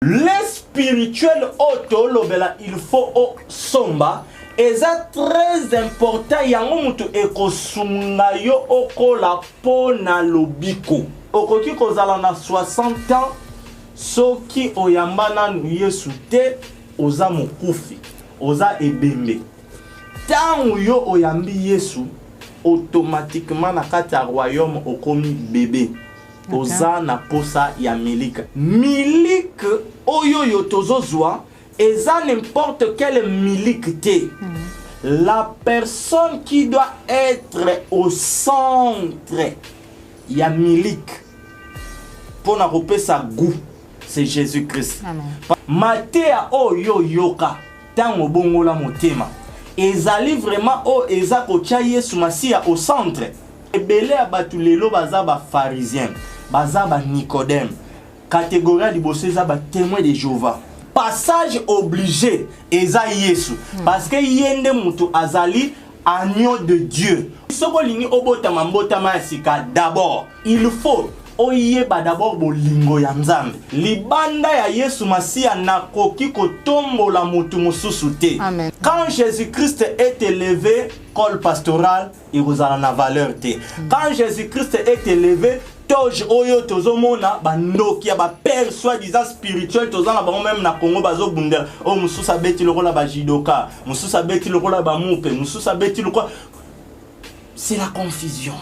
Les spirituels otolobela il faut au somba. Et c'est très important. Yango mutu ekosunga yo okola pona lobiko. Okoki kozala na 60 ans. Soki oyambana Yesu te oza mokufi. Oza ebembe. Tant yo oyambi Yesu, automatiquement na kati ya royaume okomi bébé. Oza na posa ya milika. Milika oyo yo tozozwa. Et ça n'importe quelle milité. La personne qui doit être au centre, il y a milique. Pour n'a sa goût, c'est Jésus-Christ. Matéa o yo yoka, tango bongo la motema. Ezali vraiment o ezako chaye sumasia au centre. Ebele abatulelo baza ba pharisien, baza ba Nicodème. Catégorie liboso za ba témoin de Jéhovah. Passage obligé eza Yesu parce que yende mutu azali agneau de Dieu. Soko lingi obota mambota masika d'abord il faut oyeba d'abord bolingo ya Nzambe. Libanda ya Yesu Masia nakoki kotombola mutu mususu te. Amen. Quand Jésus-Christ est élevé, col pastoral, il vous a la valeur te. Quand Jésus-Christ est élevé, Toge oyo tozomona bandoki ya ba père soi-disant spirituel tozana ba même na Congo bazo bundela o mususa beti lokola ba jidoka mususa beti lokola ba mupe mususa beti lokola c'est la confusion.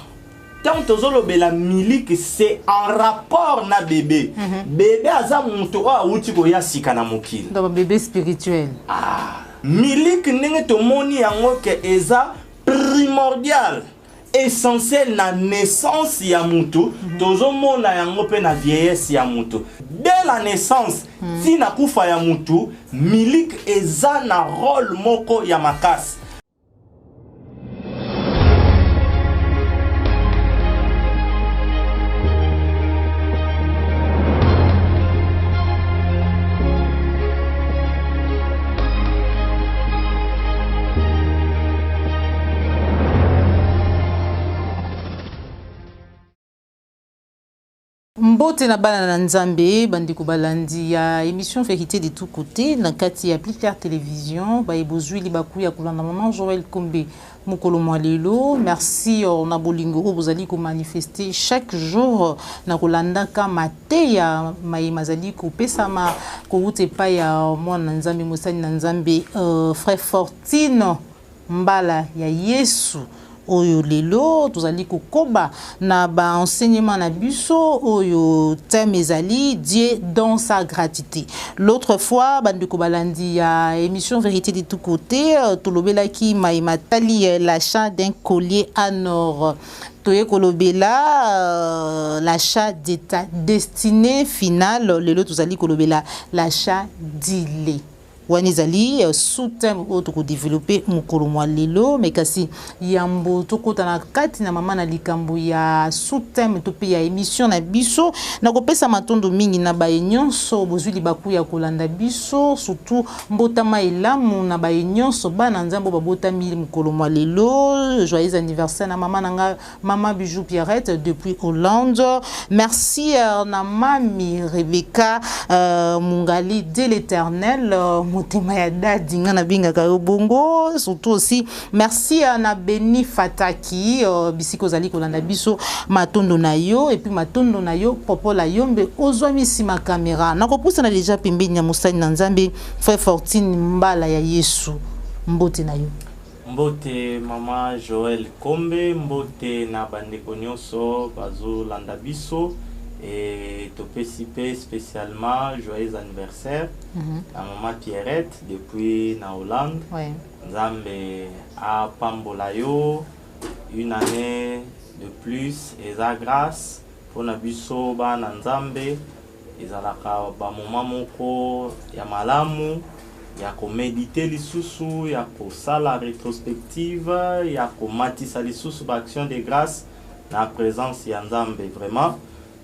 Tant tozolo bela miliki c'est en rapport na bébé. Bébé aza muntu wa uti ko ya sika na mokili. Donc bébé spirituel. Ah, miliki ndenge tomoni yango ke eza primordial. Essentiel na naissance ya mutu tozomona yango pe na vieillesse ya mutu dès la naissance si na kufa ya mutu milik eza na rôle moko ya makasi. Mbote na bana na Nzambe bandiko balandi ya émission vérité de tous côtés na kati ya Plus Clair télévision ba ebozwi libaku ya kulanda maman Joël Kombe mukolo mwalelo. Merci na bolingo bozali ko manifester chaque jour na kolanda ka mate ya mai mazali ko pesama ko ute pa ya mwana Nzambe mosani na Nzambe frère Fortine Mbala ya Yesu oyo lelo tozali kokoba na ba enseignement na biso oyo thème ezali Dieu dans sa gratitude. L'autre fois bandeko balandi ya émission vérité de tous côtés tolobelaki maimatali l'achat d'un collier en or. Toye kolobela l'achat d'état destiné final lelo tozali kolobela l'achat d'ilé. Wanizali sous-thème autre développer mukolo mwalelo mais kasi yambo tokota na kati na mama na likambo ya sous-thème to pe ya émission na biso na kopesa matondo mingi na ba nyonso bozwi libaku ya kolanda biso surtout mbotama elamu na ba nyonso bana nzambo babota mili mukolo mwalelo. Joyeux anniversaire na mama nanga mama Bijou Pierrette depuis Hollande. Merci na mami Rebecca Mungali de l'Éternel motema ya dadi nga na binga ka bongo. Surtout aussi merci na Beni Fataki bisiko zali kolanda biso matondo na yo et puis matondo na yo popola yombe ozwa misima caméra na kopusa na déjà pembeni ya mosani na Nzambe frère Fortine Mbala ya Yesu. Mbote na yo. Mbote mama Joël Kombe, mbote na bandeko nyonso bazo landa biso. Et topesipe spécialement joyeux anniversaire à maman Pierrette depuis na Hollande. Nzambe a pambolayo une année de plus et sa grâce pour na biso ba na Nzambe ezalaka ba moment moko ya malamu ya ko méditer lisusu ya ko sala rétrospective ya ko matisa lisusu ba action de grâce na présence ya Nzambe vraiment.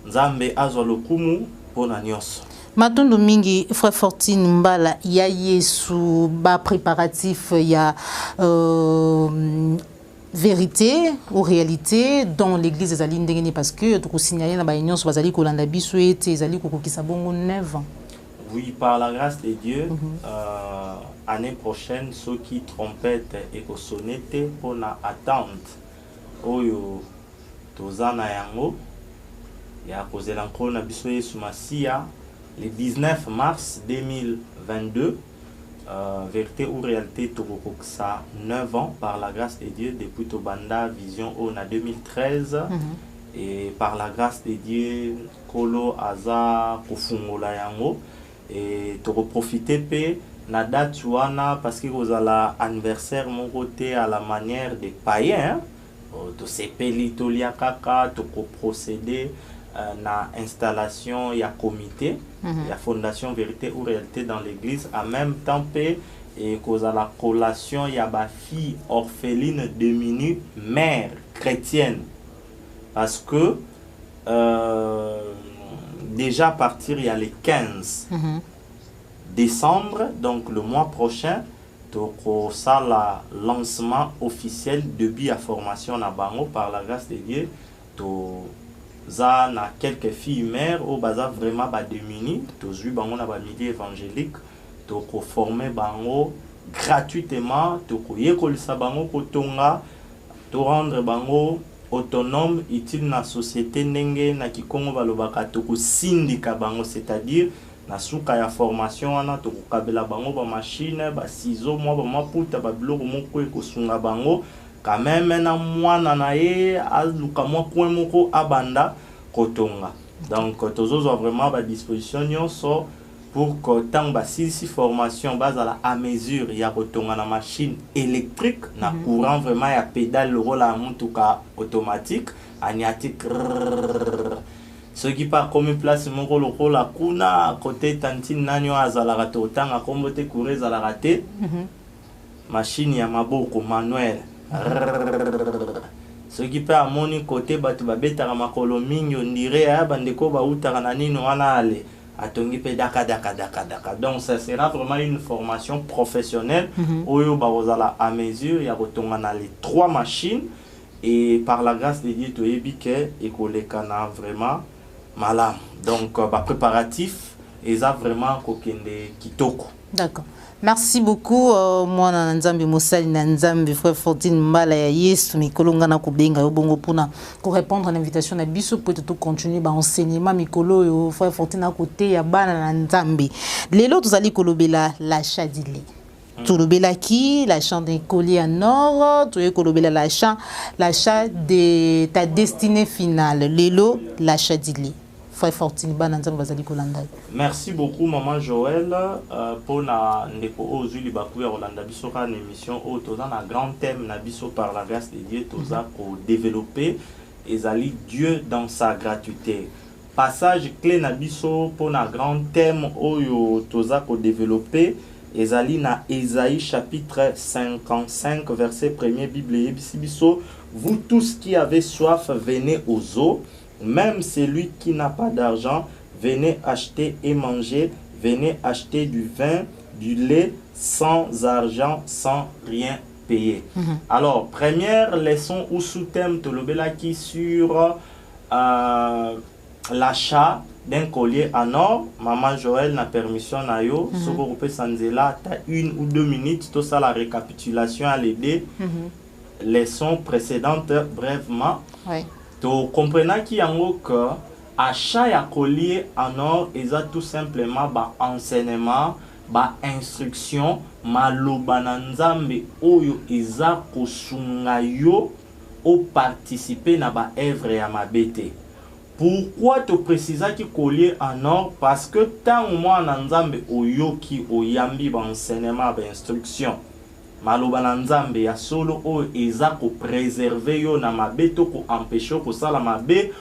Nzambe azwa lokumu pona nyonso. Matondo mingi frère Fortine Mbala ya Yesu ba préparatif ya vérité ou réalité dans l'église des Alindengeni parce que tout signaler na ba nyonso bazali kolanda biso ete ezali kokokisa bongo 9 ans. Oui, par la grâce de Dieu, année prochaine, ceux qui trompettes et sonnette pour la attente, oyo tozana yango, ya kozela encore na biso Yesu Masia, le 19 mars 2022, vérité ou réalité tokokoksa 9 ans par la grâce de Dieu depuis Tobanda Vision on a 2013. Et par la grâce de Dieu, Kolo Aza Kofungola Yango et tu profiter pe na date wana parce que vous avez l'anniversaire mon côté à la manière des païens tu sepeli tolia kaka tu procéder na installation ya comité ya fondation vérité ou réalité dans l'église en même temps pe et cause à la collation ya ba fille orpheline démunie mère chrétienne. Parce que déjà à partir il y a les 15 décembre, donc le mois prochain, donc ça le lancement officiel début à formation na bango par la grâce de Dieu. To za na quelques filles mères au bazar vraiment ba démunis, to ju bango na ba milieu évangélique, to ko former bango gratuitement, to ko yekolisa bango ko tonga, to rendre bango autonome utile na société ndenge na kikongo balobaka toko sindika bango, c'est-à-dire na suka ya formation wana toko kabela bango ba machine ba ciseaux moi ba maputa ba biloko moko ekosunga bango quand même na mwana na ye aluka mwa point moko abanda kotonga. Donc tozozo vraiment ba disposition nyonso pour que tant ba si formation base à mesure ya kotonga na machine électrique na courant vraiment ya pédale le rôle à mutuka automatique aniatique ce qui part comme place mon rôle la kuna côté tantine nanyo azala rato tanga kombo te courir za la raté machine ya maboko manuel ce qui peut à mon côté batu babeta makolo mingi ndire ya bandeko ba utaka na nino wana ale atongi pe daka. Donc ça sera vraiment une formation professionnelle oyo bazala à mesure ya kotonga na les 3 machines et par la grâce de Dieu to ebike ekolekana vraiment malam. Donc ba préparatif eza vraiment kokende kitoko. D'accord. Merci beaucoup moi na nzambe mosali na nzambe frère Fortine Mbala ya Yesu mikolo ngana kobenga yo bongo pona ko répondre à l'invitation na biso pour tout continuer ba enseignement mikolo yo frère Fortine à côté ya bana na nzambe. Lelo tozali kolobela l'achat d'ilé. Tolobela ki l'achat d'un collier en or, tu kolobela l'achat de ta destinée finale. Lelo l'achat d'ilé. Merci beaucoup maman Joël pour la ndeko ozuli baku ya Rolanda biso ka émission au toza na grand thème na biso par la grâce de Dieu toza ko développer ezali Dieu dans sa gratuité. Passage clé na biso pour na grand thème oyo toza ko développer ezali na Ésaïe chapitre 55 verset 1er Bible yebisi biso vous tous qui avez soif venez aux eaux. Même celui qui n'a pas d'argent, venez acheter et manger, venez acheter du vin, du lait, sans argent, sans rien payer. Alors, première leçon ou sous-thème tolobelaki sur l'achat d'un collier en or. Maman Joël n'a permission na yo. Soko vous pouvez sanzela, t'as 1 ou 2 minutes, tout ça la récapitulation à l'aider. Leçon précédente, brièvement. Oui. Tu comprends qu'il y a que achat ya collier en or eza tout simplement ba enseignement ba instruction maloba na nzambe oyo eza kosunga yo o participer na ba œuvre ya mabete. Pourquoi te préciser ki collier en or? Parce que tant moi na nzambe oyo ki oyambi ba enseignement ba instruction maloba na nzambe ya solo o eza ko préserver yo na mabe to ko empêcher ko sala mabe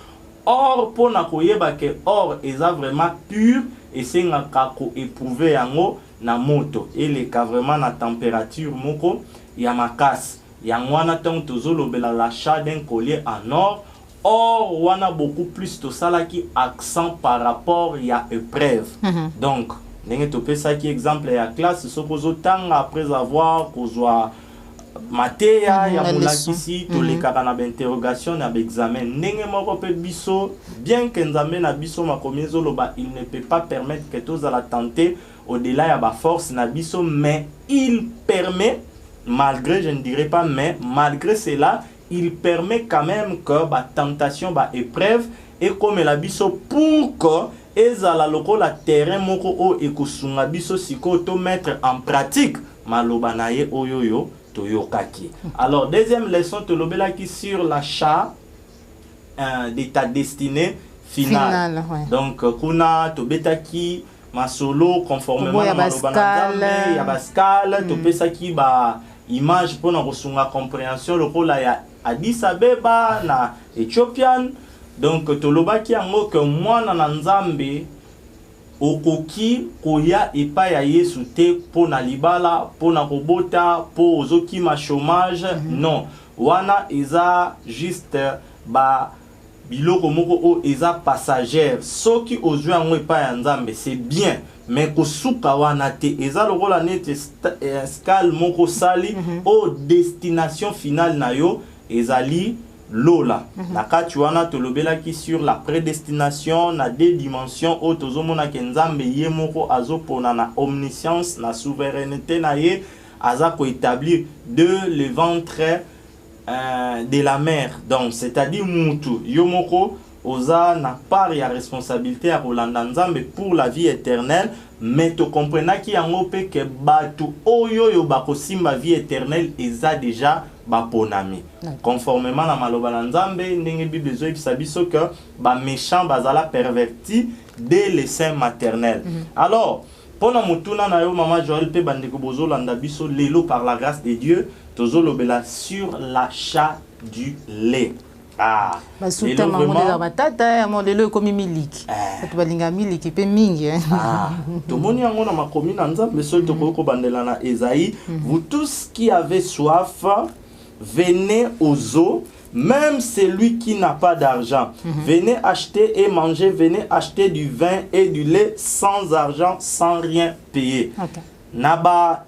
or pona koyeba ke or eza vraiment pur et senga ka ko éprouver yango na moto et le ka vraiment na température moko ya makasi yango wana tant tozolobela l'achat d'un collier en or wana beaucoup plus to sala ki accent par rapport ya épreuve. Donc ndenge topesa ki exemple ya classe sokozo tanga après avoir kozwa Mateya ya mulakisi tolekaka na interrogation na examen ndenge moko pe biso bien que nzambe na biso makomi ezoloba il ne peut pas permettre que tozala tenter au-delà ya ba force na biso, mais il permet, malgré, je ne dirais pas mais, malgré cela il permet quand même que ba tentation, ba épreuve et comme la biso pour que ezala lokola terrain moko o ekosunga biso siko to mettre en pratique maloba na ye oyoyo toyokaki. Alors deuxième leçon tolobelaki sur l'achat de ta destinée finale. Ouais. Donc kuna tobetaki masolo conformément à maloba na Nzambe ya baskala topesaki ba image pour na kosunga compréhension lokola ya Addis Abeba na Ethiopian. Donc tolobaki yango que mwana na Nzambe okoki koya epa ya Yesu te po na libala, po na kobota, po ozoki ma chômage. Non, wana eza juste ba biloko moko o eza passagère. Soki ozwi yango epa ya Nzambe c'est bien, mais kosuka wana te eza lokola nete escale moko sali o destination finale na yo ezali Lola. La katuana tolobela qui sur la prédestination na deux dimensions o tozomona ke Nzambe ye moko azopona na omniscience na souveraineté na ye aza ko établir de le ventre de la mer. Donc c'est-à-dire mutu yo moko oza na part ya responsabilité à Rolanda Nzambe pour la vie éternelle, mais to comprena ki yango pe ke batu oyo yo bakosimba vie éternelle eza déjà baponami. Conformément à maloba na Nzambe ndenge Bible zo ebisa biso que ba méchant bazala perverti dès le sein maternel. Alors pona mutuna na yo mama Joël pe bandeko bozo landa biso lelo par la grâce de Dieu tozo lobela sur l'achat du lait. Ah, basuta mamonela batata amolelo komi miliki to balinga miliki pe mingi. Ah, tomoni yango na makomi na Nzambe so toko bandela na Esaïe, vous tous qui avez soif venez aux eaux, même celui qui n'a pas d'argent. Venez acheter et manger, venez acheter du vin et du lait sans argent, sans rien payer. Naba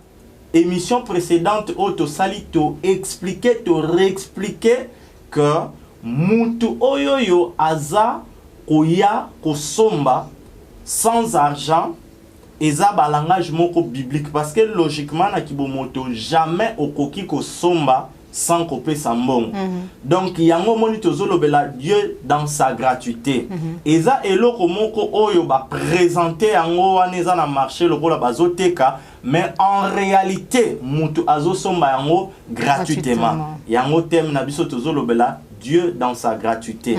émission précédente auto salito expliquer to réexpliquer que mutu oyoyo aza koya kosomba sans argent eza ba langage moko biblique parce que logiquement na kibomoto jamais okoki kosomba sans couper sa mbongo. Donc yango moni tozolobela Dieu dans sa gratuité. Eza eloko moko oyo ba présenter yango wana eza na marché lokola bazoteka, mais en réalité mutu azosomba yango gratuitement. Yango tem na biso tozolobela Dieu dans sa gratuité.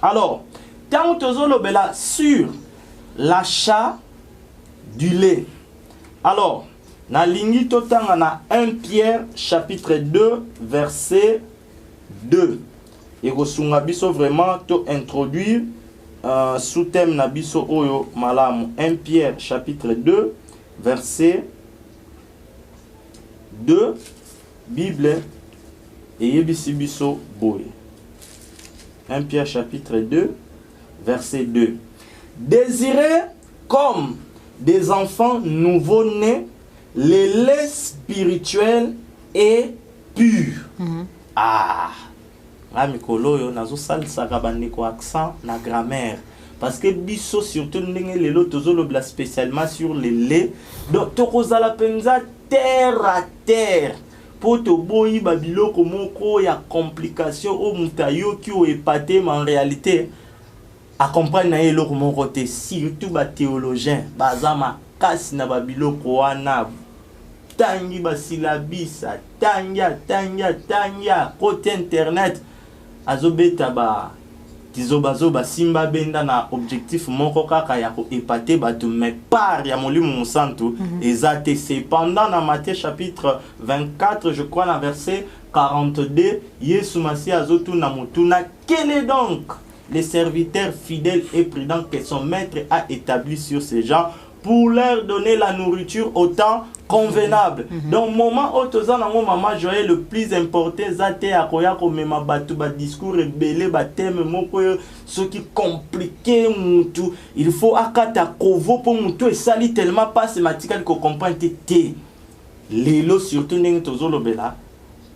Alors, tant tozolobela sur l'achat du lait. Alors, na lingi totanga na 1 Pierre chapitre 2 verset 2. Et kosunga biso vraiment to introduire sous thème na biso oyo malamu. 1 Pierre chapitre 2 verset 2. Bible et yebisi biso boy. 1 Pierre chapitre 2 verset 2. Désirez comme des enfants nouveau-nés le lait spirituel et pur. Ah, la mikolo yo nazo salsa kabandiko accent na grammaire parce que biso surtout ndenge lelo tozolobla spécialement sur le lait. Donc tokozala penza terre à terre pour to boyi babiloko moko ya complication o mutayo ki o épaté mais en réalité à comprendre na eloko moko te surtout ba théologien bazama kasi na babiloko wana tangi basilabisa tanya côté internet azobeta ba tizobazoba simba benda na objectif moko kaka ya ko épater bato mais par ya molimo musantu ezate. Cependant dans Matthieu chapitre 24 je crois na verset 42 Yesu Masi azotuna mutuna quel est donc le serviteur fidèle et prudent que son maître a établi sur ces gens pour leur donner la nourriture au temps convenable. Donc moment où tozan nango maman Joël le plus important zate akoya ko mema batu ba discours rebelle ba thème moko ce qui compliqué mutu il faut akata kovo pour mutu et sali tellement pas sématique ko comprendre te lelo surtout ndenge tozolobela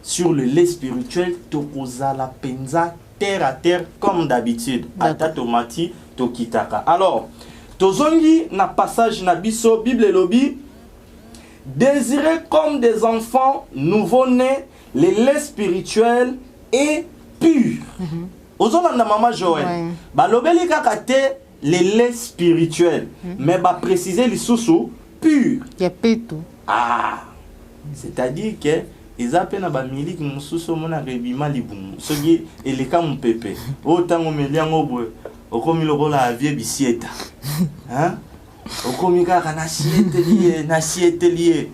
sur le lait spirituel, tokozala penza terre à terre comme d'habitude. Ata tomati tokitaka. Alors, tozongi na passage na biso Bible lobi, désirez comme des enfants nouveau-nés les laits spirituels et purs. Ozolanda maman Joël. Balobeli kaka te les laits spirituels, mais ba préciser les sous purs. Yapeto. Ah, c'est-à-dire que ils appellent na ba miliki mususu mona rebima libumu. Soki eleka mon pépé. Otango meliango boy. Okomi lokola avie bisieta. Hein? Okomi kaka na siete lié.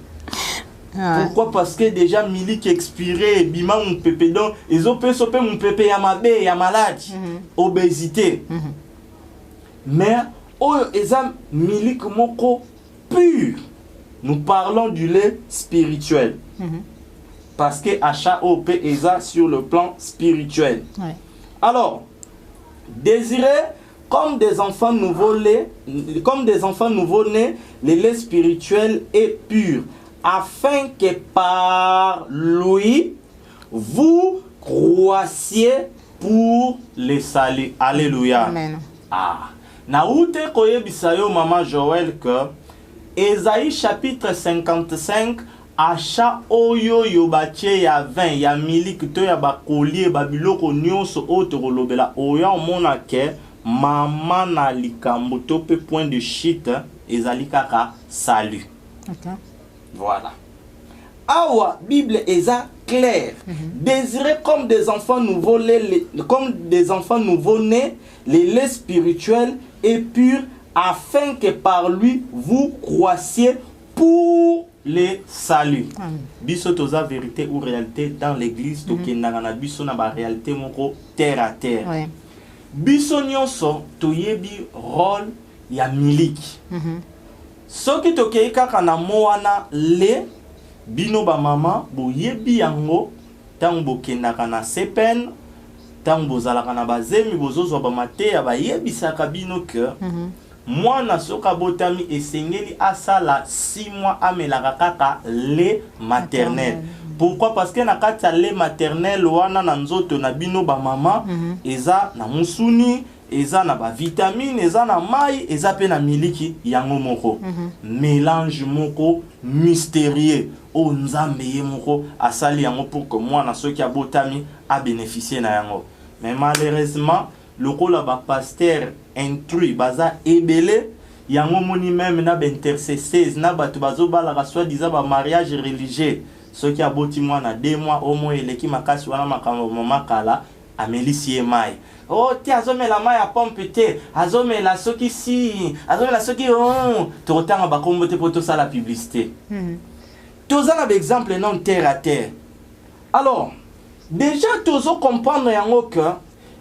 Pourquoi? Parce que déjà miliki expiré, bima mon pépé donc ils ont pu soper mon pépé ya mabe, ya malade, obésité. Mais oyo eza miliki moko pur. Nous parlons du lait spirituel. Parce que achat OP est sur le plan spirituel. Alors, désirez comme des enfants nouveau-nés, les laits spirituels et purs, afin que par lui, vous croissiez pour les saluts. Alléluia. Amen. Ah. Naoute koye bisayo maman Joël que Ésaïe chapitre 55 achat oyo yobache ya 20 ya miliki to ya bakolier babiloko nyonso oyo lobela oya omona ke mama na likambo to pe point de chute ezali kaka salut. Voilà. Awa Bible eza clair. Désirez comme des enfants nouveau-nés les laits spirituels et purs, afin que par lui vous croissiez pour les saluts. Biso toza vérité ou réalité dans l'église, tokendana biso na ba réalité moko terre à terre. Biso nyonso toyebi rôle ya miliki. Soki tokei kaka na moana le bino ba mama boyebi yango tango bokendaka na sepen tango bozalaka na bazemi bozozwa ba mateya bayebisaka bino que mwana soka botami esengeli asala 6 mois amelaka kaka lait maternel. Pourquoi? Parce que na kati ya lait maternel wana na nzoto na bino ba mama eza na musuni, eza na ba vitamine, eza na mai, eza pe na miliki yango moko. Mélange moko mystérieux o nzambe ye moko asali yango pour que mwana soki abotami a bénéficier na yango. Mais malheureusement lokola ba pasteur intrus baza ebele yango moni même na ba intercesseurs na bato bazo balaka soit disant ba mariage religieux soki aboti mwana 2 mois au moins eleki makasi wana makambo mama kala amelisi ye mai. Oh ti azomela mai ya pompe te azomela soki si azomela soki totanga bakombo te poto sala publicité. Toza na exemple non terre à terre. Alors déjà tozo comprendre yango que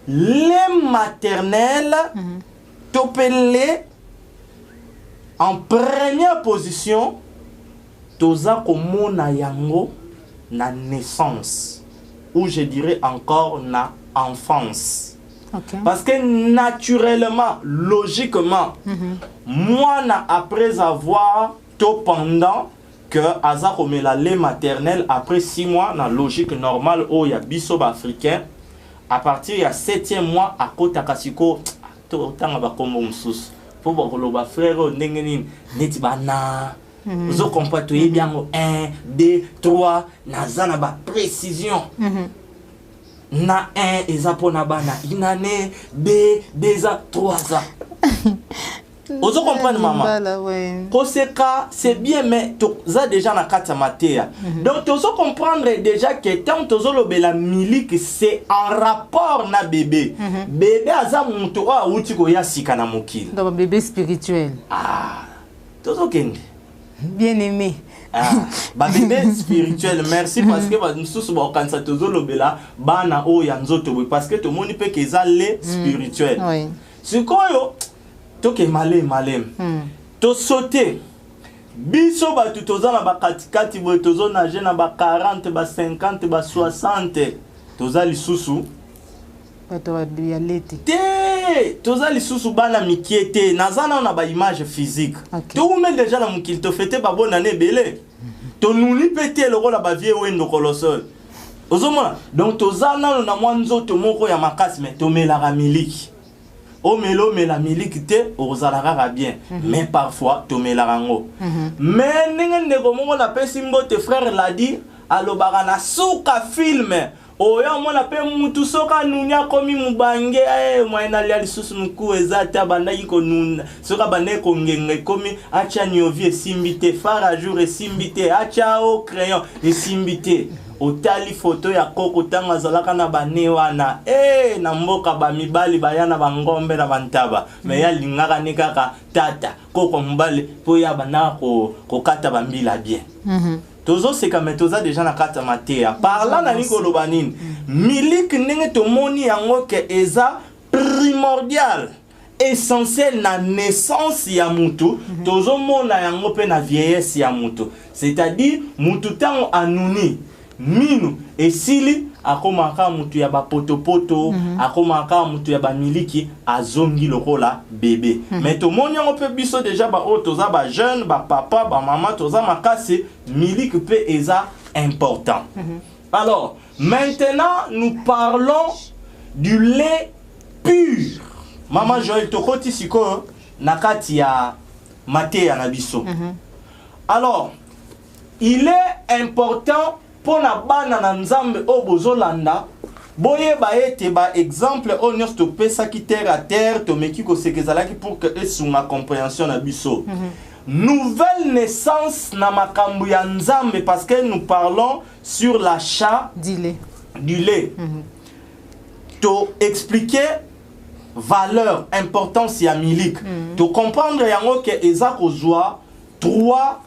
lait maternel topelé en première position toza komona yango na naissance ou je dirais encore na enfance. Parce que naturellement, logiquement, moi après avoir tout pendant que aza komela lait maternel après 6 mois na logique normale où il y a bisob africain à partir du 7e mois à kota kasiko tanga ba kombo msusu pour ba frère ndengeni neti bana vous comprenez bien 1 2 3 nazana ba précision na 1 ezapona bana inane 2 ans 3 ans. Vous comprenez maman? Koseka c'est bien mais toza déjà na kata matéa. Donc tozo comprendre déjà que tant tozo lobela miliki c'est en rapport na bébé. Bébé aza muntu a uti ko ya sika na mokili. Donc bébé spirituel. Ah. Tozo kende. Bien aimé. Ah, ba bébé spirituel, merci parce que ba nsusu ba kansa tozo lobela bana o ya nzoto parce que to moni pe ke za le spirituel. Oui. Sikoyo toke malem to sauter biso ba tutoza na ba katikati bo tozo na je na ba 40 ba 50 ba 60 toza lisusu bato ya lete te toza lisusu bana mikiete nazana na ba image physique to ume déjà la mukili to fete ba bonne année belé to nuli pété le rôle ba vie wendo kolosol ozomona donc tozana na mwanzo to moko ya makasi mais tomelaka miliki omela miliki te ozalaka bien mais parfois tomelaka ngo mais ndenge ndeko moko na pesi mbote frère l'a dit alobaka na suka filme oyo mona pe mutu soka nunya komi mubange mwana lia lisusu muku ezata bandaki ko nuna soka bande ko ngenge komi acha nyovi esimbite fara jour esimbite acha o crayon esimbite otali photo ya koko tanga zalaka na bane wana na mboka ba mibali bayana bangombe na bantaba me ya lingaka ne kaka tata koko mbale po ya bana ko kata bambila bien tozo seka metoza déjà na kata matea parla na nikolo banini miliki ndenge tomoni yango ke eza primordial essentiel na naissance ya mutu tozo mona yango pe na vieillesse ya mutu c'est-à-dire mutu tango anuni minu esili akomaka mutu ya bapotopoto akomaka mutu ya bamiliki azongi lokola bébé mais tomoni yango pe biso déjà ba o toza ba jeune ba papa ba maman toza makasi miliki pe eza important alors maintenant nous parlons du lait pur maman Joël tokoti siko nakati ya matea na biso alors il est important pour na bana na nzambe o bozolanda boye ba ete ba exemple o nyos to pesa ki terre à terre to meki ko sekezalaki pour que esunga compréhension na biso nouvelle naissance na makambu ya nzambe parce que nous parlons sur l'achat du lait to expliquer valeur importance ya milik to comprendre yango ke eza kozwa 3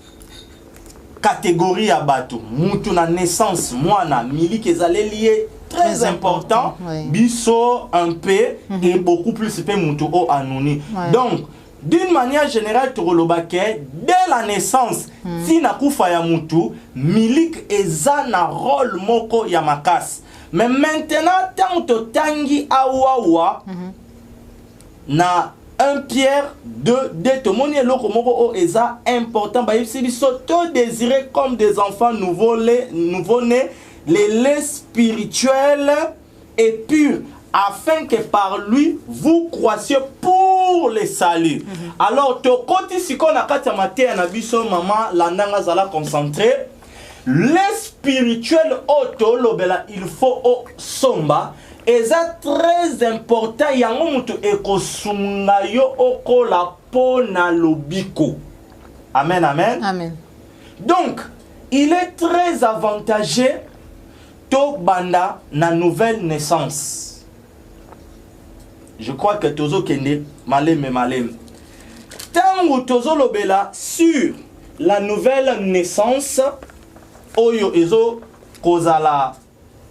catégorie à bateau mutu na naissance mwana miliki ezale lié très important biso un peu et beaucoup plus pe mutu o anoni donc d'une manière générale torolobake dès la naissance tina kufa ya mutu miliki eza na rôle moko ya makasi mais maintenant tant to tangi awawa na 1 Pierre 2, détomoni loko moko o eza important ba yebisi soto désiré comme des enfants nouveau-nés les laits spirituels et purs afin que par lui vous croissiez pour les saluts. Alors to koti siko na kati ya matea na biso maman landanga zala concentré les spirituels auto lobela il faut o somba eza très important yango mutu ekosunga yo okola pona lobiko. Amen, amen. Amen. Donc, il est très avantageux to banda na nouvelle naissance. Je crois que tozo kende malem. Tango tozo lobela sur la nouvelle naissance oyo ezo kozala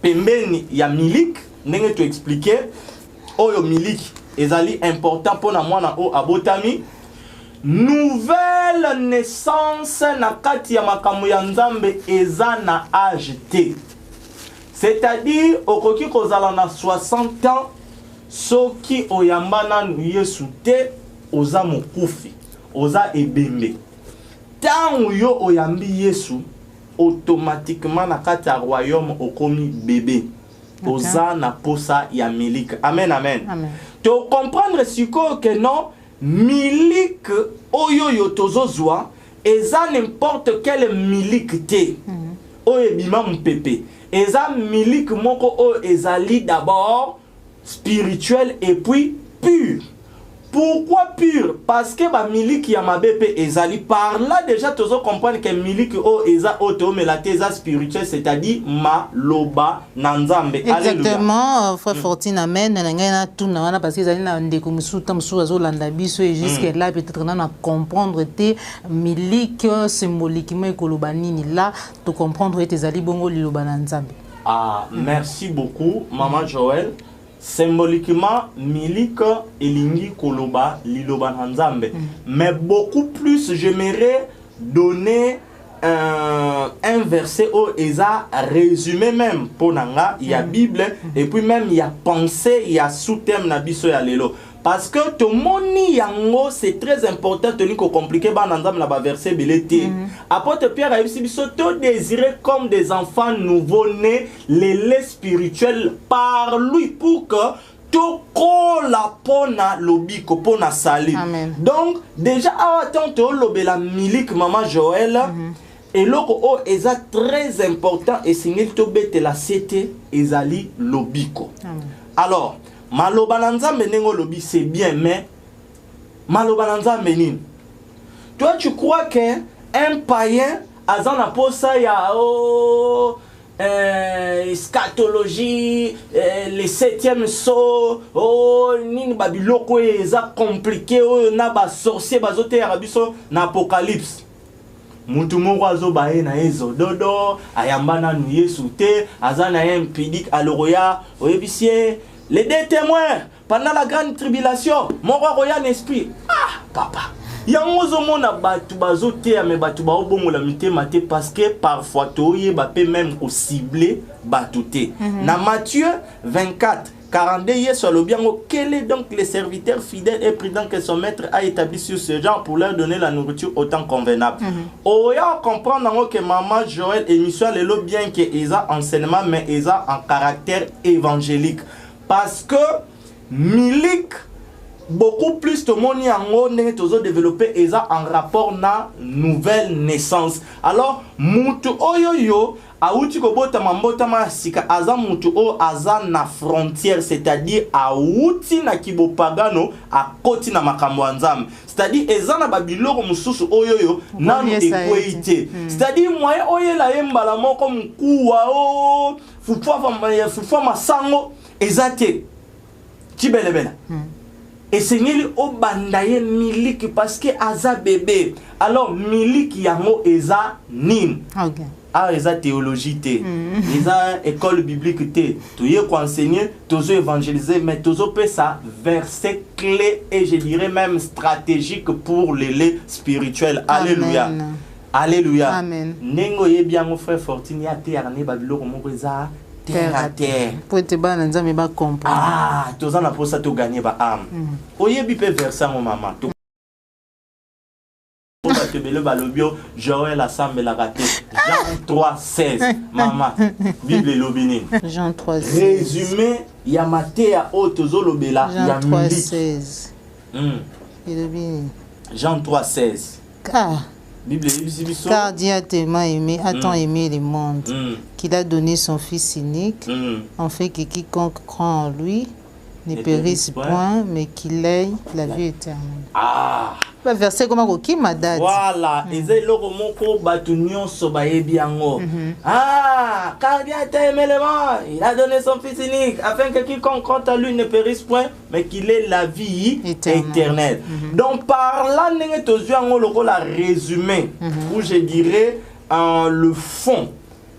pembeni ya milik. Nenge to expliquer oyo miliki ezali important pona mwana o abotami nouvelle naissance na kati ya makambo ya nzambe eza na âge T c'est-à-dire okoki kozala na 60 ans soki oyambana Yesu te oza mokufi oza ebembe tango yo oyambi Yesu automatiquement na kati ya royaume okomi bébé oza na posa ya miliki. Amen, amen. To comprendre siko que non miliki oyo yo tozozwa eza n'importe quel miliki te oyo ebima mpepe eza miliki moko oyo ezali d'abord spirituel et puis pur. Pourquoi pur? Parce que ba miliki ya mabepe ezali par là déjà tozo comprendre que miliki o eza auto melate eza spirituel c'est-à-dire ma loba nanzambe. Exactement frère Fortine amen na ngai na tuna wana parce que ezali na ndeko musuta musu azolanda biso et jusque là peut-être na comprendre te miliki symboliquement ekoloba nini là to comprendre te ezali bongo liloba na nzambe. Ah merci beaucoup maman Joël. Symboliquement, milik elingi koloba liloba nzambe. Mais beaucoup plus, j'aimerais donner un verset où il a résumé même pour nanga, il y a Bible et puis même il y a pensée, il y a sous-thème na biso ya lelo. Parce que tout moni yango c'est très important tenir que compliqué ba nzambe na ba verset belete. Apôtre Pierre a dit to désirer comme des enfants nouveau-nés les laits spirituels par lui pour que toko la pona lobiko pona sali. Donc déjà attends lobela milik maman Joël et loko o eza très important et signal to bete la cité ezali lobiko. Alors maloba na nzambe nengo lobi c'est bien mais maloba na nzambe nini? Toi tu crois que un païen azana posa ya eschatologie, les 7e saut, nini babiloko eza compliqué, na ba sorcier bazote ya biso na apocalypse. Mutu moko azobaye na ezododo, ayambana nu Yesu te, azana impidique aloroya, oyebisie les deux témoins pendant la grande tribulation, mon roi royal esprit. Ah, papa. Yango zomona batu bazote me batu ba obongo la mitema te parce que parfois toye ba peut même au cibler batuté. Na Matthieu 24 42 sur le bien, quel est donc les serviteurs fidèles et prudents que son maître a établi sur ce genre pour leur donner la nourriture autant convenable. Oya comprendre que maman Joël émission le bien que Eza enseignement mais Eza en caractère évangélique parce que milik beaucoup plus de monde yango développé Eza en rapport na nouvelle naissance. Alors mutu oyoyo auti ko bota mambota ma sika aza mutu o aza na frontière, c'est-à-dire auti na kibopagano a koti na makambo nzambe, c'est-à-dire eza na babiloko mususu oyoyo nanu ekweite, c'est-à-dire moye oyela yembala moko mkuwa o fufwa masango ezate kibelebela. Et Seigneur au bandaye miliki parce que aza bébé. Alors miliki yango eza nin. Okay. Ah eza théologie té. Eza école biblique té. Tu y enseigner, tozo évangéliser, mais tozo peut ça verset clé et je dirais même stratégique pour les spirituels. Alléluia. Alléluia. Amen. Nengo ye bien mon frère Fortini a té arné babiloko moko eza terre à terre. Pour te battre, nous allons comprendre. Ah, tu as pour ça tu gagner ba âme. Oyebi pe verser mon maman. Pour te bele balobio, Joël assemble la raté. Jean 3:16. Maman, Bible lobini. Jean 3:16. Résumé, ya maté à haute zolobela, ya Jean 3:16. Jean 3:16. Car Dieu a tellement aimé, a tant aimé le monde, qu'il a donné son Fils unique, en fait que quiconque croit en lui ne périsse point, mais qu'il ait la vie éternelle. Ah! Verset comme qui m'a dit. Voilà, et c'est le mot pour batunion sobaye biango. Ah, car Dieu a aimé le monde, il a donné son Fils unique, afin que quiconque croit en lui ne périsse point, mais qu'il ait la vie éternelle. Donc par là, nous la résumé, où je dirais le fond,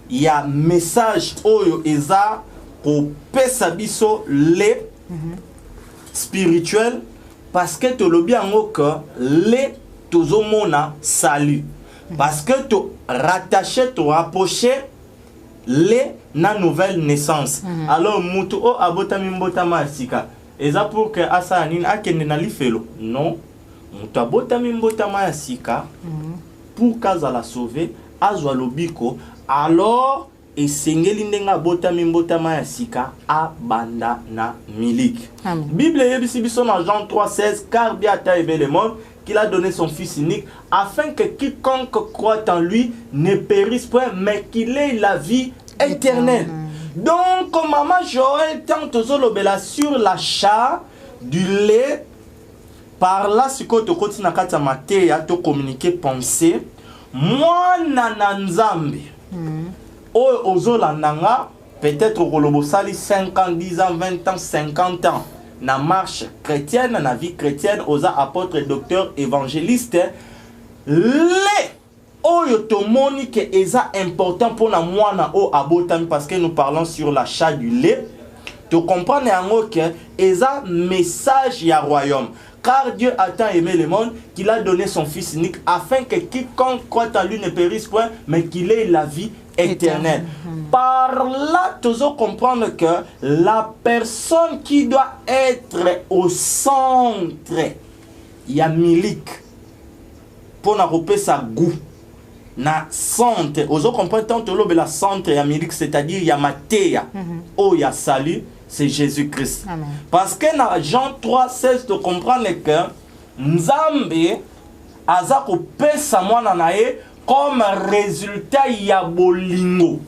il y a message oyo eza pour pesabiso les spirituels. Parce que tu le bien que les tozomona salut. Parce que tu rattaché, tu rapproché les na nouvelle naissance. Alors mutu o abota mimbota masika. Et ça pour que asa nini akende na lifelo. Non. Mutu abota mimbota masika pour kaza la sauver azwa lobiko. Alors et sengeli ndenga bota mimbota masika a banda na milik. Bible yebisi biso na Jean 3:16 car Dieu a aimé le monde qu'il a donné son Fils unique afin que quiconque croit en lui ne périsse point mais qu'il ait la vie éternelle. Donc maman Joël tente zolobela sur l'achat du lait par là ce que tu continues na kata maté ya to communiquer penser moi nananzambe. Ozolandanga peut-être au Kolobosali 5 ans, 10 ans, 20 ans, 50 ans. Na marche chrétienne, na vie chrétienne, aux apôtres, docteurs, évangélistes. Les oyotomoni que eza important pour na moana o abotami parce que nous parlons sur l'achat du lait. Tu comprends que eza message ya royaume. Car Dieu a tant aimé le monde qu'il a donné son Fils unique afin que quiconque croit en lui ne périsse point, mais qu'il ait la vie éternelle. Par là, tu dois comprendre que la personne qui doit être au centre, il y a milik, pour n'arroper sa goût. Na centre, vous comprenez tant que la centre et Amérique, c'est-à-dire il y a Matéa, oh il y a salut, c'est Jésus-Christ. Parce que dans Jean 3,16 de comprendre que Nzambe azako pesa mwana nae comme résultat il y a bolingo.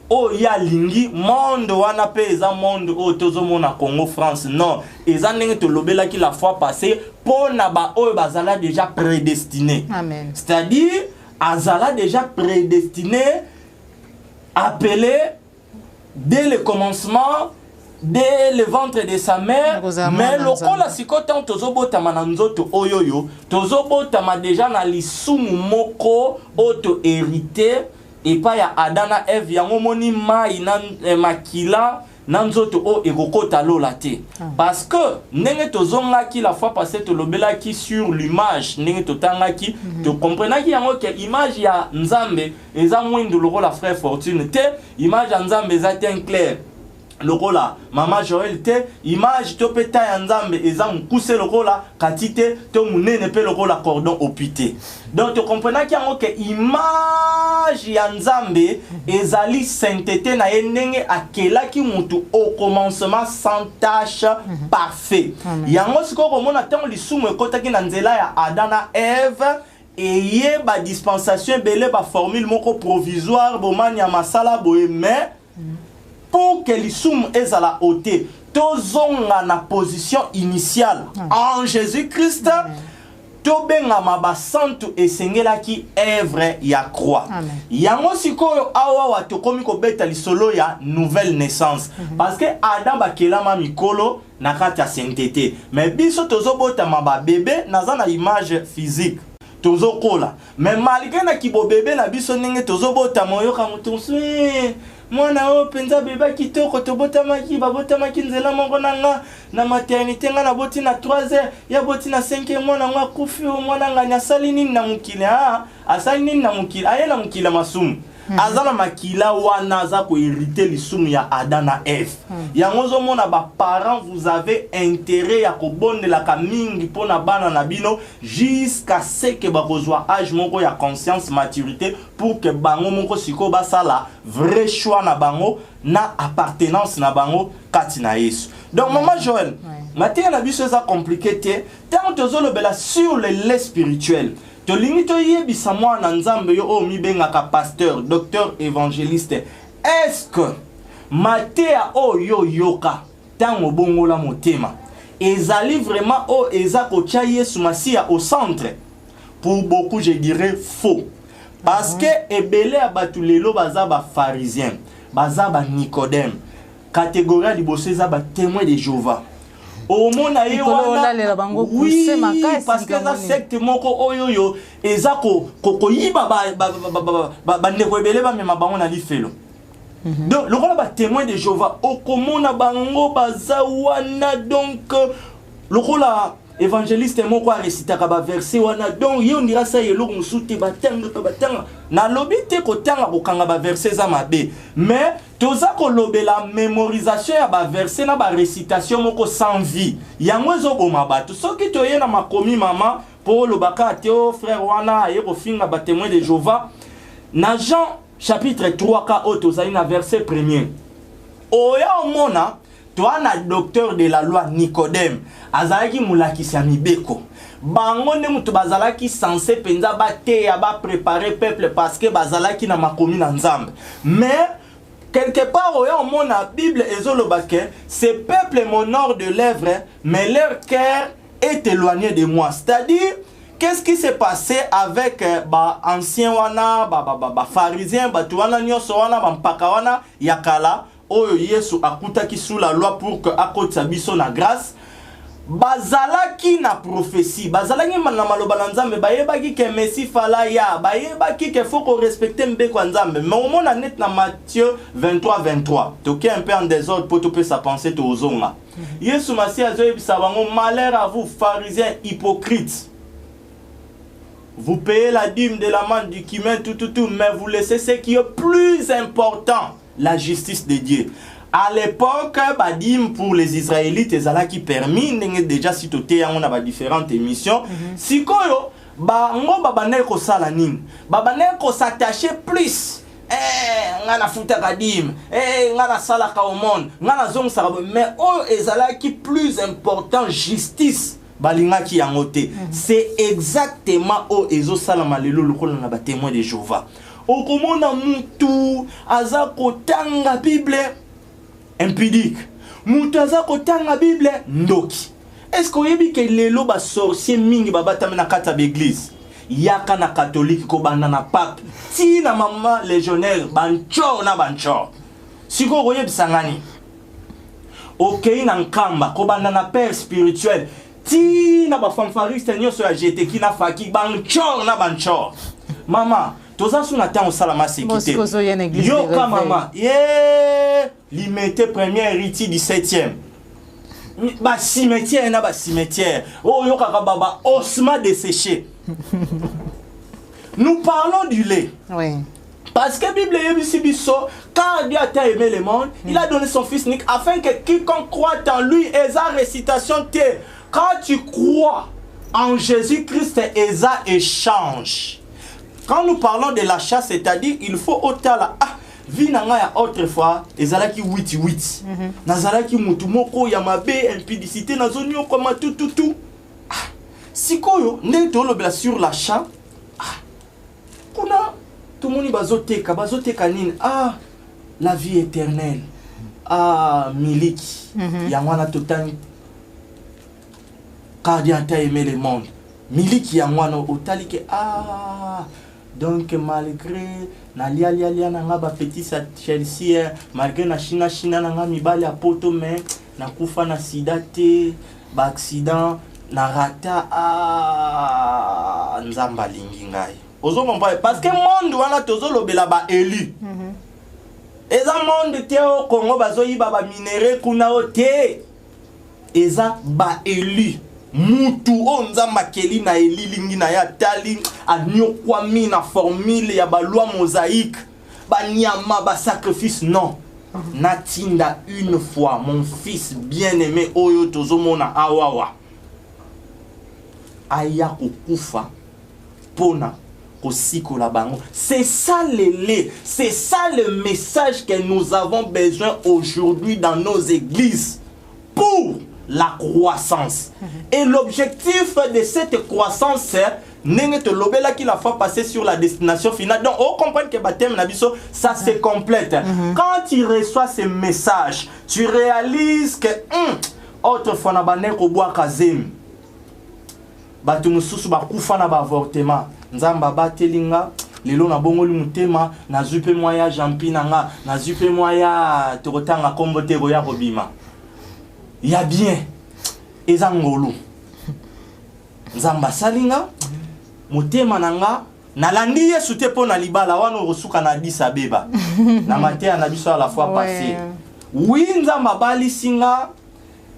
Oh il y a lingi monde wana pesa monde oh tozo mona Congo France non, eza ndenge to lobela ki la fois passée pour na ba oh bazala déjà prédestiné. Amen. C'est-à-dire Azala déjà prédestiné, appelé dès le commencement, dès le ventre de sa mère. Mais le kola sikotan tozobota mananzoto oyoyo, tozobota ma déjà na lisumu moko auto hérité et pas ya Adana Eve yango moni mai na makila nanzoto o ekokota lola te. Parce que ndenge tozonga ki la fois passée to lobela ki sur l'image ndenge totanga ki to comprena ki yango ke image ya Nzambe eza mwindu lokola frère Fortune te, image ya Nzambe eza ten clair lokola mama Joël te, image to peta ya Nzambe eza mukuse lokola katite to munene pe lokola cordon opité. Donc tu comprends qu'il y a une image ya Nzambe ezali sainteté na ndenge akela ki mutu au commencement sans tâche parfait. Yango siko komona tango lisumu ekotaki na nzela ya Adana Eve eye ba dispensation belé ba formule moko provisoire bomani ya masala boye mais pour que l'issum ezala ôté tozonga na position initiale en Jésus-Christ tobenga maba santu esengela ki œuvre ya croix. Yango sikoyo awa watokomi ko beta lisolo ya nouvelle naissance parce que Adam bakelama mikolo na kati ya sainteté mais biso tozobota maba bébé naza na image physique tozokola mais malgré na kibo bébé na biso ndenge tozobota moyo ka mutunsu mwana o penza beba kitoko tobotamaki babotamaki nzela moko nanga na maternité nga na boti na 3h ya boti na 5h mwana nga kufi mwana nga nyasali nini na mukile asali nini na mukile ayela mukile masumu azala makila wana za ko hériter lisumu ya Adam na Eve. Yango zo mona ba parents vous avez intérêt ya ko bondela ka mingi pona bana na bino jusqu'à ce que ba kozwa âge moko ya conscience maturité pour que bango moko siko basala vrai choix na bango na appartenance na bango kati na Yesu. Donc maman Joël, matin na biso ça compliqué te tant tozolo bela sur le lait spirituel. Tolingi to yebisa mwana Nzambe yo o mibengaka pasteur, docteur, évangéliste. Est-ce que matea o yo yoka tango bongola motema ezali vraiment o eza kotia Yesu Masia au centre? Pour beaucoup je dirais faux. Parce que ebele abatu lelo baza ba pharisien, baza ba Nicodème. Catégorie liboso eza ba témoin de Jéhovah. Au monde aye wana oui parce que ça secte moko oyoyo ezako kokoyiba ba ndeko ebele ba mema bango na lifelo. Donc le rôle ba témoin de Jéhovah okomona bango baza wana donc le rôle évangéliste moko a récité ba verset wana donc yo ndira ça yelo musute batanga na lobi te ko tanga kokanga ba verset za mabe mais toza ko lobela mémorisation ya ba verset na ba récitation moko sans vie yango ezoboma bato soki toye na makomi mama pour le baka teo frère wana aye ko finga ba témoin de Jéhovah na Jean chapitre 3 ka otozali na verset 1er oya omona toi na docteur de la loi Nicodème azalaki mulakisi ya mibeko bango nde mutu bazalaki censé penza bate ya ba préparer peuple parce que bazalaki na makomi na Nzambe mais quelque part au monde la Bible ezoloba que ce peuple m'honore de lèvres mais leur cœur est éloigné de moi. C'est-à-dire qu'est-ce qui s'est passé avec ancien wana pharisiens wana nyoso wana mpaka wana yakala oyo Yesu akutaki sous la loi pour que akotsa biso na grâce bazalaki na prophétie bazalaki na maloba na Nzambe bayebaki ke Messie fala ya bayebaki ke faut qu'on respecte mbeko Nzambe mais au monde net na Matthieu 23 toki un peu en désordre pour tout peut sa pensée to ozonga Yesu Masia azoyebisa bango malheur à vous pharisiens hypocrites vous payez la dîme de la manne, du cumin, tout, mais vous laissez ce qui est plus important, la justice de Dieu. À l'époque, la dîme pour les Israélites, c'est qui permis, déjà si tu on a différentes émissions, si koyo, babaneko salanin, babaneko s'attacher plus. Ngana futa kadim, ngana salaka au monde, ngana zong sarabo, mais oh ezalaki plus important justice balinga ki yangote. C'est exactement oh ezo salama lelo lokola na ba témoin de Jéhovah. Okomona mutu azako tanga Bible impudique. Mutu azako tanga Bible ndoki. Est-ce qu'on yebi que lelo ba sorcier mingi babata na kata l'église? Yaka na catholique ko banana pape ti na mama légionnaire bancho na bancho siko koye bisangani okei na nkamba ko banana père spirituel ti na ba fanfariste nyoso ya jete ki na faki bancho na bancho mama toza suna tan salama sécurité yo ka mama limité premier héritier du 7e ba cimetière na ba cimetière oh yo ka baba osma desséché. Nous parlons du lait. Oui. Parce que la Bible est quand Dieu a aimé le monde, il a donné son fils unique afin que quiconque croit en lui ait sa récitation. Quand tu crois en Jésus-Christ, Esa échange. Quand nous parlons de l'achat, c'est-à-dire il faut autant la vie nanga autrefois, Esa qui 8-8. Nazala qui mutumoko yamabe impudicité nazonyo comme tout. Si koyo ne tolobela sur l'achat, kuna tout le monde bazoteka nini la vie éternelle miliki yangwana totani car Dieu a aimé le monde miliki yangwana otalike donc malgré na lia na ba petit sa Chelsea malgré na china na nga mibali ya poto mais na kufa na sida te ba accident na rata nzamba lingi ngai ozo comprendre parce que monde wana tozo lobela ba élu eza monde te au Congo bazo yiba ba minéraux kuna o te eza ba élu mutu o nzamba keli na elilingi na ya tali anyokwa mina formule ya ba loi mosaïque ba nyama ba sacrifice non natinda une fois mon fils bien-aimé oyo tozo mona awawa aya kokufa pona kosikola bango. C'est ça le lait, c'est ça le message que nous avons besoin aujourd'hui dans nos églises pour la croissance. Et l'objectif de cette croissance, c'est là qu'il a fait passer sur la destination finale. Donc on comprend que baptême nabiso ça se complète. Quand tu reçois ce message, tu réalises que autrefois na bané ko bois kazem batu mususu bakufa na ba avortement nzamba batelinga lelo na bongoli mutema na zupe moya jampi nanga na zupe moya tokotanga kombo te roya robima ya bien ezangolu nzamba salinga mutema nanga nalandi Yesu te pona libala wana rosuka na disa beba na matea na biso à la fois passée oui nzamba bali singa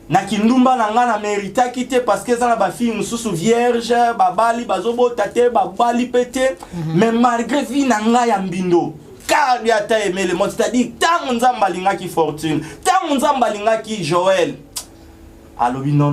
na kindumba nanga na merita kite parce que ça na ba fille mususu vierge babali bazobo tate babali pété mais malgré vie nanga ya mbindo car Dieu a aimé le monde c'est-à-dire tant nzamba linga ki fortune tant nzamba linga ki Joël alobi non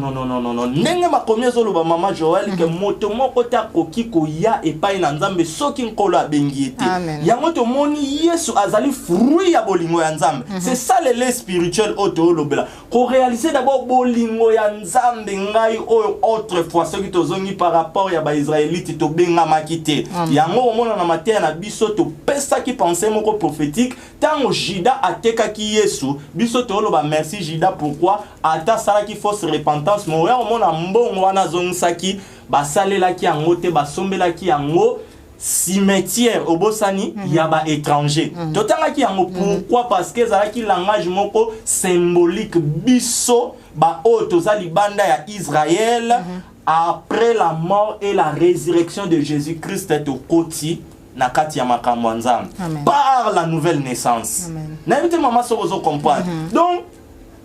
ndenge makomi ezoloba mama Joël que moto moko ta koki koya epai na nzambe soki nkolo abengi ete yango tomoni Yesu azali fruit ya bolingo ya nzambe c'est ça le lait spirituel auto lobela ko réaliser d'abord bolingo ya nzambe ngai oyo autrefois soki tozongi par rapport ya ba israélite to benga makite yango omona na matin na biso to pesa ki penser moko prophétique tango Juda ateka ki Yesu biso to loba merci Juda pourquoi ata sala ki fausse repentance mo ya omona mbongo wana zongsaki basalela ki yango te basombela ki yango cimetière obosani ya ba étranger totanga ki yango pourquoi parce que zala ki langage moko symbolique biso ba otozali banda ya Israël après la mort et la résurrection de Jésus-Christ to koti na kati ya makambo nzambe par la nouvelle naissance na éviter maman sozo comprendre donc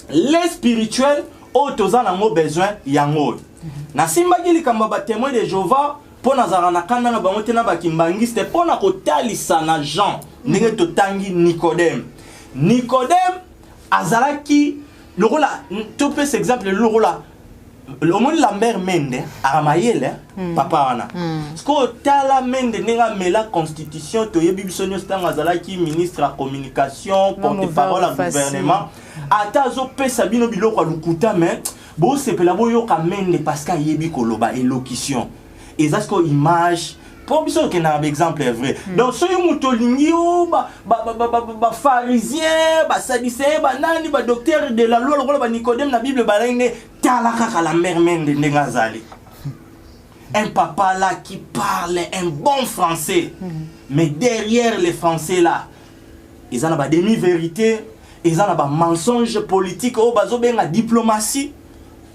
les spirituels autoza nango besoin yango na simba ki likambo ba témoin de Jéhovah pour nazara na kanda na bango te na bakimbangiste pour na kotalisa na Jean ndenge totangi Nicodème. Nicodème azalaki lokola to pe exemple lokola le monde la mère Mende aramayele papa wana sko tala Mende nenga mela constitution to yebi bisonyo stanga azalaki ministre la communication porte-parole à gouvernement ata zo pesa bino biloko lukuta mais bo sepela boyo ka Mende parce que yebi koloba élocution ezasko image pour biso que na exemple est vrai donc so yomuto lingi o ba pharisien ba sadducéen ba nani ba docteur de la loi lokola ba Nicodème na Bible ba lenge tala kaka la mère Mende ndengazali un papa là qui parle un bon français mais derrière les français là ils en a ba demi-vérité ils en a ba mensonge politique o bazo benga diplomatie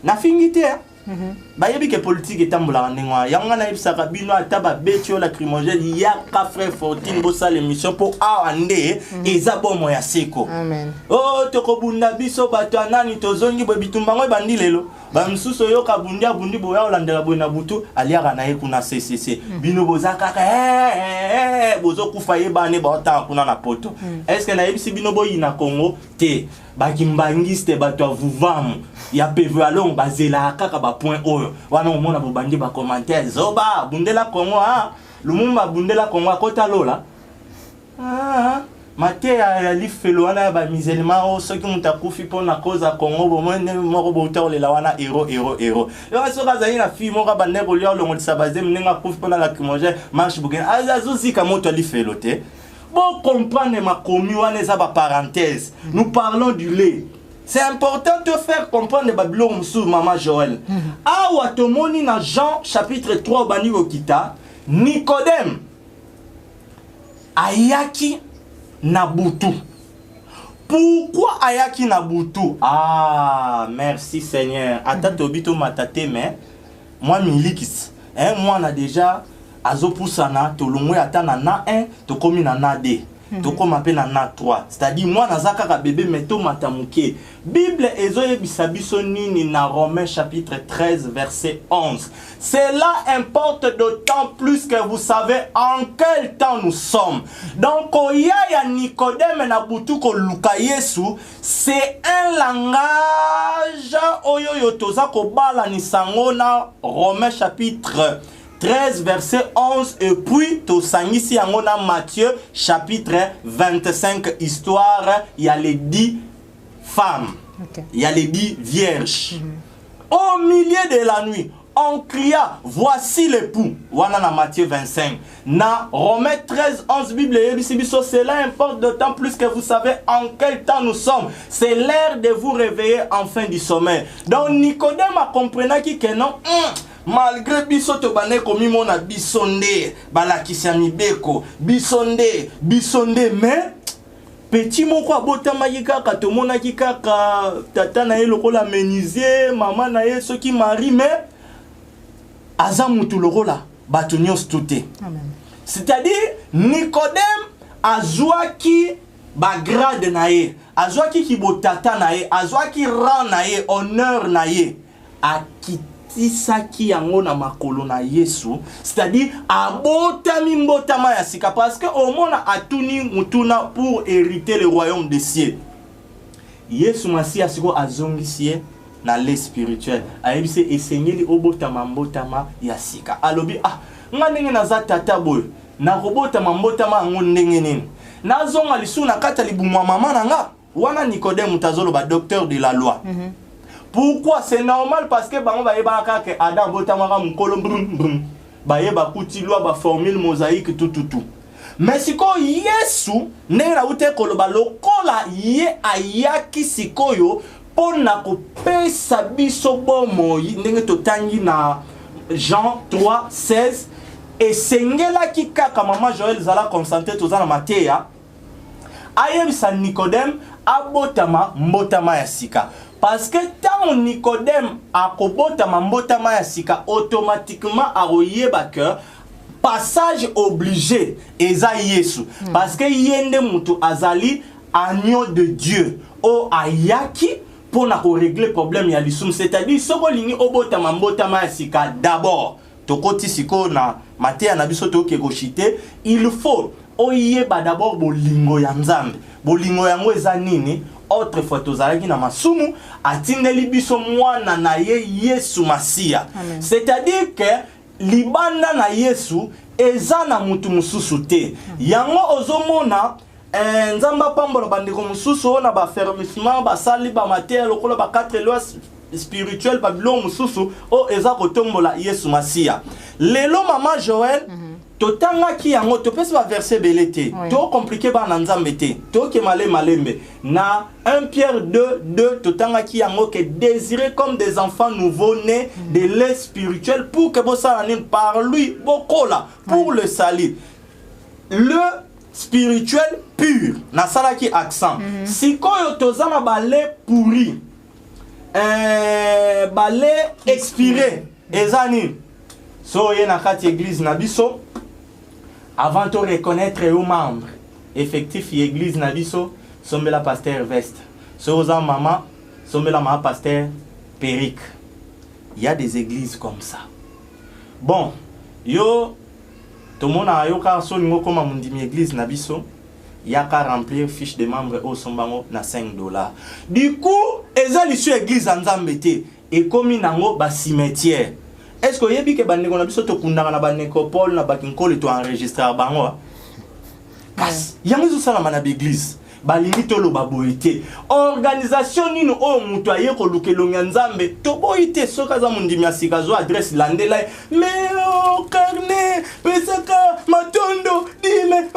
na fingité bayebi ke politique etambola ndengwa yanga na ibsaka bino ataba betio la crimogène ya ka frère Fortine bosa l'émission pour ande eza bomo ya seko amen oh tokobunda biso bato anani tozongi bo bitumbango bandi lelo ba msuso yo ka bundia bundi boya olandela boina butu aliaka na ekuna CCC bino bozaka bozo kufa yebane ba ota kuna na poto est-ce que na ibisi bino boyi na Congo te bakimbangiste bato avuvamu ya PV along bazela kaka ba point oyo wana omona bo bandi ba commentaire zoba bundela Congo lumumba bundela Congo akota lola mate ya lifelo wana ba miselma o soki mutakufi pona koza Congo bo mwene moko bo utaolela wana hero yo so kaza ina fi moko ba ndeko lyo longolisa bazem ninga kufi pona la kimogé marche bugena azuzika moto lifelo te bon comprendre ma commu wana za ba parenthèse nous parlons du lait. C'est important de faire comprendre Babylone sous Maman Joël. Awa tomoni na Jean chapitre 3 bani okita Nicodème ayaki na butu. Pourquoi ayaki na butu? Ah, merci Seigneur. Ata tobito matate mais moi milikis. Moi na déjà azopusana tolongwe ata na 1 to komi na 2. Toko m'appelle na 3. C'est-à-dire moi nazaka ka bébé meto matamuke. Bible ezoye bisabiso nini na Romains chapitre 13 verset 11. Cela importe d'autant plus que vous savez en quel temps nous sommes. Donc oya ya Nicodème na butu ko luka Yesu, c'est un langage oyo yotoza ko bala ni sango na Romains chapitre 13 verset 11 et puis to sangisi yango na Matthieu chapitre 25 histoire il y a les 10 femmes il y a les 10 vierges au milieu de la nuit on cria voici l'époux wana na Matthieu 25 na Romains 13 11 Bible yebisibiso cela importe d'autant plus que vous savez en quel temps nous sommes c'est l'heure de vous réveiller en fin du sommeil donc Nicodème a compris que non malgré biso to bane komi mona bisonde balakisa mibeko bisonde mais petit moko abotama yikaka to mona kikaka tata na ye lokola menuisier maman na ye soki mari mais aza mutu lokola bato nyonso tout amen c'est-à-dire Nicodème azwaki bagrade na ye azwaki kibotata na ye azwaki rang na ye honneur na ye isaki yango na makolo na Yesu c'est-à-dire abotami mbotama ya sika parce que au mona atuni mutuna pour hériter le royaume des cieux Yesu Masia siko azongisi na le spirituel ayebise esengeli obotama mbotama ya sika alobi nga ndenge naza tata boyo na kobotama mbotama yango ndenge nini nazonga lisu na kata libumwa mama nanga wana Nicodème tazolo ba docteur de la loi pourquoi c'est normal parce que bango bayeba que Adam botamaka mukolo brum bayeba kuti loi ba formule mosaïque tout mais siko Yesu nera ute koloba lokola ye ayaki sikoyo pona kopesa biso bomo ndenge totangi na Jean 3:16 et sengela ki kaka Maman Joël zala concentré tozana Matthieu ayebisa Nicodème abotama mbotama ya sika. Parce que tant Nicodème a kobotama mbotama ya sika, automatiquement a oyeba que passage obligé eza Yesu. Parce que yende mutu azali agneau de Dieu. O ayaki pour na régler problème ya lisum. C'est-à-dire soko lingi obotama mbotama ya sika d'abord tokoti siko na mateya na biso toke koshite, il faut oyeba d'abord bolingo ya Nzambe. Bolingo yango eza nini? Autrefois tozalaki na masumu atindeli biso mwana na ye Yesu Masia. C'est-à-dire que libanda na Yesu eza na mutu mususu te. Yango ozomona Nzamba pambola bandeko mususu na ba fermissement ba sali ba mateya lokola ba 4 lois spirituelles ba bilo mususu o eza kotombola Yesu Masia. Lelo mama Joël totanga ki yango to pesa ba verset belete to compliqué ba na Nzambe te to ke malembe na 1 Pierre 2 totanga ki yango que désirer comme des enfants nouveau-nés de lait spirituel pour que bossa par lui bokola pour le salut le spirituel pur na sala ki accent sikoyo tozana ba lait pourri ba lait expiré ezani so yena kati église na biso avant de reconnaître aux membres effectifs de l'église Nabiso, sommes la pasteur Veste. Soza maman, sommes la maman pasteur Péric. Il y a des églises comme ça. Bon, yo, tout le monde a yo car son niveau comme on dit église Nabiso, il y a qu'à remplir fiche de membres au sombango na $5. Du coup, ezali sur église Nzambete et comme inango ba cimetière. Est-ce que vous savez que les gens qui ont na nécropole, na bakinkole, to enregistré à bango? Parce qu'il y a des gens qui l'église. Balimito lo baboite. Organisation nino o mutu aye ko lukelonga Nzambe. To boite soka za mundimi asika zo adresse landela. Mais o carnet, pesaka matondo dime.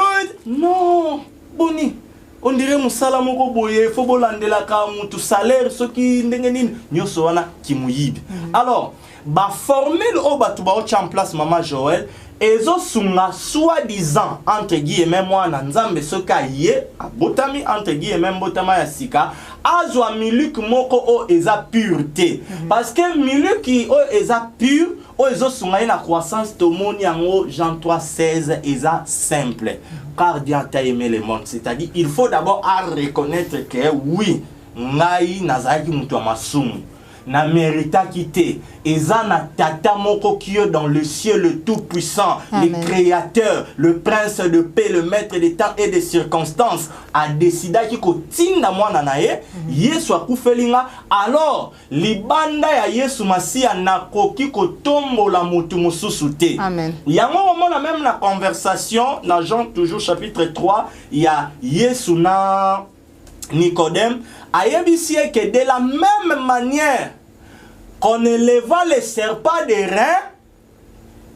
Non, boni. On dirait musala moko boye fo bolandela ka mutu salaire soki ndenge nini nyoso wana kimuyibi. Alors ba formule au batu ba en place maman Joël ezo sunga soi-disant entre guillemets moi na Nzambe soka ye abotami entre guillemets botama ya sika azwa miluk moko o eza pureté parce que miluk o eza pur o ezo sunga na croissance tomoni yango Jean 3:16 eza simple car Dieu a aimé le monde, c'est-à-dire il faut d'abord reconnaître que oui ngai nazaki mutu masumu na mérita quitté eza na tata moko qui est dans le ciel le tout-puissant, le créateur, le prince de paix, le maître des temps et des circonstances a décidé ki ko tinda mwana na ye Yesu akufelinga alors libanda ya Yesu Masia na koki ko tombola mutu mususu te. Amen. Yango mona même la conversation dans Jean toujours chapitre 3 il y a Yesu na Nicodème a yebisi que de la même manière qu'on éleva les serpents des reins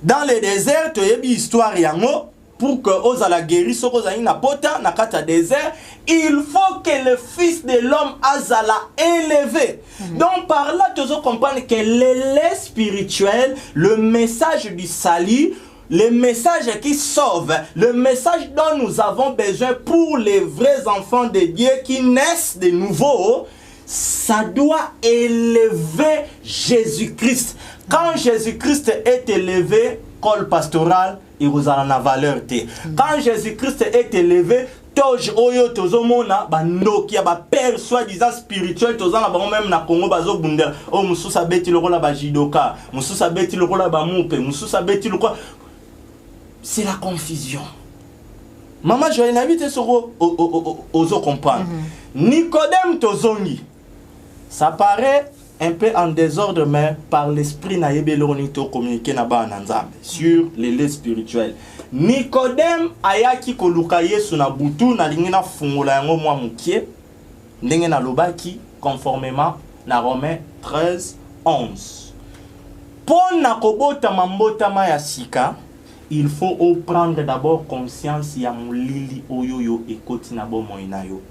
dans le désert, tu yebi histoire yango pour que ozala guéri soko zani na pota na kata désert, il faut que le fils de l'homme azala élevé. Donc par là tu dois comprendre que le lait spirituel, le message du salut, le message qui sauve, le message dont nous avons besoin pour les vrais enfants de Dieu qui naissent de nouveau, ça doit élever Jésus-Christ. Quand Jésus-Christ est élevé, col pastoral, il vous a la valeur. Quand Jésus-Christ est élevé, toge oyo tozomona bandoki ba père soi-disant spirituel tozana ba même na Congo bazo bundela o mususa beti lokola ba jidoka mususa beti lokola ba mupe mususa beti lokola. C'est la confusion. Maman Joël invite soko ozo comprendre. Nicodème tozongi. Ça paraît un peu en désordre mais par l'esprit na yebeloni to communiquer na ba Nzambe sur les laits spirituels. Nicodème ayaki koluka Yesu na butu na lingina fungola yango mwa mukie ndenge na lobaki conformément na Romains 13:11. Pona kobota mambotama ya sika, il faut prendre d'abord conscience ya mulili oyoyo ekoti na bomo inayo.